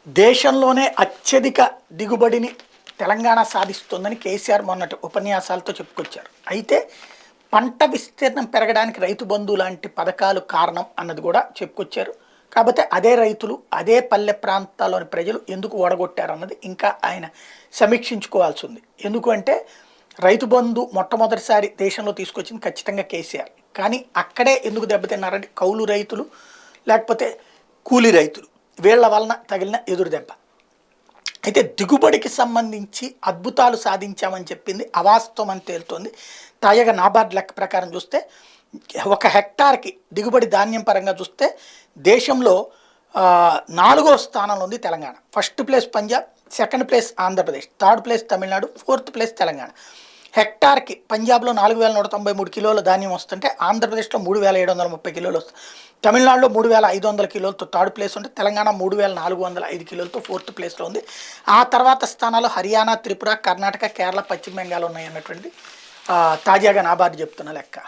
దేశంలోనే అత్యధిక దిగుబడిని తెలంగాణ సాధిస్తుందని కేసీఆర్ మొన్నటి ఉపన్యాసాలతో చెప్పుకొచ్చారు. అయితే పంట విస్తీర్ణం పెరగడానికి రైతు బంధు లాంటి పథకాలు కారణం అన్నది కూడా చెప్పుకొచ్చారు. కాకపోతే అదే రైతులు, అదే పల్లె ప్రాంతాల్లోని ప్రజలు ఎందుకు ఓడగొట్టారు అన్నది ఇంకా ఆయన సమీక్షించుకోవాల్సి ఉంది. ఎందుకు అంటే రైతు బంధు మొట్టమొదటిసారి దేశంలో తీసుకొచ్చింది ఖచ్చితంగా కేసీఆర్. కానీ అక్కడే ఎందుకు దెబ్బతిన్నారంటే కౌలు రైతులు, లేకపోతే కూలీ రైతులు, వీళ్ళ వలన తగిలిన ఎదురు దెబ్బ. అయితే దిగుబడికి సంబంధించి అద్భుతాలు సాధించామని చెప్పింది అవాస్తవం అని తేలుతోంది. తాజాగా నాబార్డ్ లెక్క ప్రకారం చూస్తే ఒక హెక్టార్కి దిగుబడి ధాన్యం పరంగా చూస్తే దేశంలో 4వ స్థానంలో ఉంది Telangana. First place Punjab, second place Andhra Pradesh, third place Tamil Nadu, fourth place Telangana. హెక్టార్కి పంజాబ్లో 4193 కిలోల ధాన్యం వస్తుంటే ఆంధ్రప్రదేశ్లో 3730 కిలోలు వస్తుంది. తమిళనాడులో 3500 కిలోలతో థర్డ్ ప్లేస్ ఉంటే తెలంగాణ 3405 కిలోలతో ఫోర్త్ ప్లేస్లో ఉంది. ఆ తర్వాత స్థానాలు హర్యానా, త్రిపుర, కర్ణాటక, కేరళ, పశ్చిమ బెంగాల్ ఉన్నాయి అన్నటువంటిది తాజాగా నాబార్డు చెప్తున్న లెక్క.